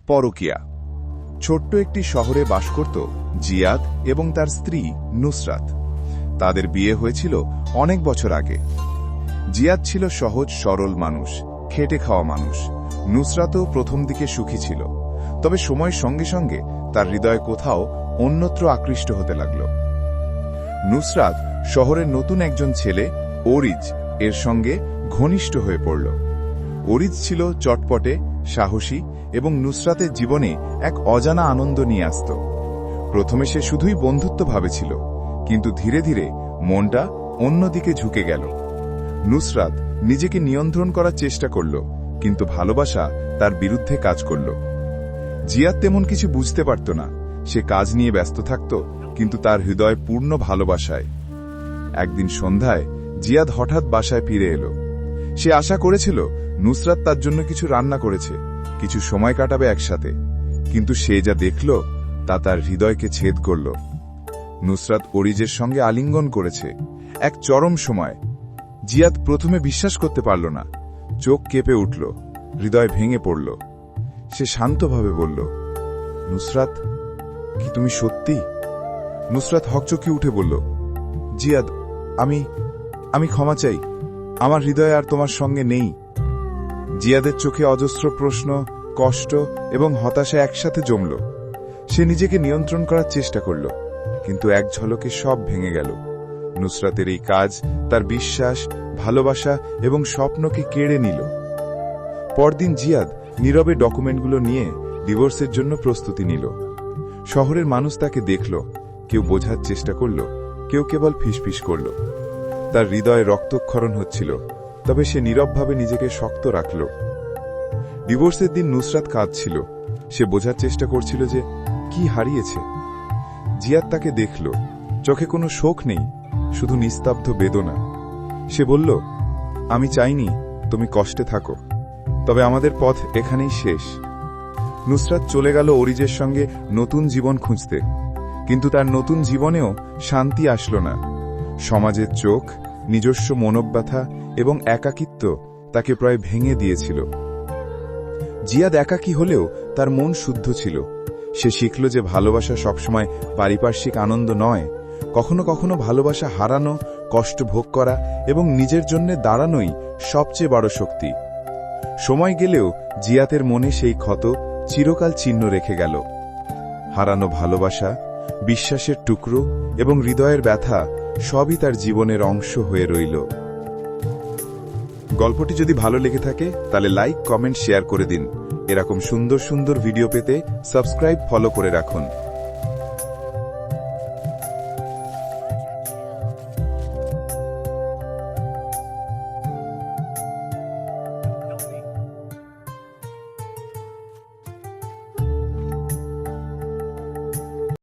পরকীয়া। ছোট্ট একটি শহরে বাস করত জিয়াদ এবং তার স্ত্রী নুসরাত। তাদের বিয়ে হয়েছিল অনেক বছর আগে। জিয়াদ ছিল সহজ সরল মানুষ, খেটে খাওয়া মানুষ। নুসরাতও প্রথম দিকে সুখী ছিল, তবে সময়ের সঙ্গে সঙ্গে তার হৃদয় কোথাও অন্যত্র আকৃষ্ট হতে লাগল। নুসরাত শহরের নতুন একজন ছেলে ওরিজ এর সঙ্গে ঘনিষ্ঠ হয়ে পড়ল। ওরিজ ছিল চটপটে, সাহসী এবং নুসরাতের জীবনে এক অজানা আনন্দ নিয়ে আসত। প্রথমে সে শুধুই বন্ধুত্ব ভাবেছিল, কিন্তু ধীরে ধীরে মনটা অন্যদিকে ঝুঁকে গেল। নুসরাত নিজেকে নিয়ন্ত্রণ করার চেষ্টা করল, কিন্তু ভালোবাসা তার বিরুদ্ধে কাজ করল। জিয়াদ তেমন কিছু বুঝতে পারত না। সে কাজ নিয়ে ব্যস্ত থাকত, কিন্তু তার হৃদয় পূর্ণ ভালোবাসায়। একদিন সন্ধ্যায় জিয়াদ হঠাৎ বাসায় ফিরে এলো। সে আশা করেছিল নুসরাত তার জন্য কিছু রান্না করেছে, কিছু সময় কাটাবে একসাথে, কিন্তু সে যা দেখল তা তার হৃদয়কে ছেদ করল। নুসরাত ওরিজের সঙ্গে আলিঙ্গন করেছে। এক চরম সময় জিয়াদ প্রথমে বিশ্বাস করতে পারল না। চোখ কেঁপে উঠল, হৃদয় ভেঙে পড়ল। সে শান্তভাবে বলল, নুসরাত, কি তুমি সত্যি? নুসরাত হকচকি উঠে বলল, জিয়াদ, আমি ক্ষমা চাই। আমার হৃদয় আর তোমার সঙ্গে নেই। জিয়াদের চোখে অজস্র প্রশ্ন, কষ্ট এবং হতাশা একসাথে জমল। সে নিজেকে নিয়ন্ত্রণ করার চেষ্টা করল, কিন্তু এক ঝলকে সব ভেঙে গেল। নুসরাতের এই কাজ তার বিশ্বাস, ভালোবাসা এবং স্বপ্নকে কেড়ে নিল। পরদিন জিয়াদ নীরবে ডকুমেন্টগুলো নিয়ে ডিভোর্সের জন্য প্রস্তুতি নিল। শহরের মানুষ তাকে দেখল, কেউ বোঝার চেষ্টা করল, কেউ কেবল ফিসফিস করল। তার হৃদয়ে রক্তক্ষরণ হচ্ছিল, তবে সে নীরবভাবে নিজেকে শক্ত রাখল। ডিভোর্সের দিন নুসরাত কাঁদছিল। সে বোঝার চেষ্টা করছিল যে কি হারিয়েছে। জিয়াদ তাকে দেখল, চোখে কোনো শোক নেই, শুধু নিস্তব্ধ বেদনা। সে বলল, আমি চাইনি তুমি কষ্টে থাকো, তবে আমাদের পথ এখানেই শেষ। নুসরাত চলে গেল ওরিজের সঙ্গে নতুন জীবন খুঁজতে, কিন্তু তার নতুন জীবনেও শান্তি আসল না। সমাজের চোখ, নিজস্ব মনোব্যথা এবং একাকিত্ব তাকে প্রায় ভেঙে দিয়েছিল। জিয়াদ একাকী হলেও তার মন শুদ্ধ ছিল। সে শিখল যে ভালোবাসা সবসময় পারিপার্শ্বিক আনন্দ নয়। কখনো কখনো ভালোবাসা হারানো, কষ্ট ভোগ করা এবং নিজের জন্য দাঁড়ানোই সবচেয়ে বড় শক্তি। সময় গেলেও জিয়াদের মনে সেই ক্ষত চিরকাল চিহ্ন রেখে গেল। হারানো ভালোবাসা, বিশ্বাসের টুকরো এবং হৃদয়ের ব্যথা সবই তার জীবনের অংশ হয়ে রইল। গল্পটি যদি ভালো লেগে থাকে তাহলে লাইক, কমেন্ট, শেয়ার করে দিন। এরকম সুন্দর সুন্দর ভিডিও পেতে সাবস্ক্রাইব, ফলো করে রাখুন।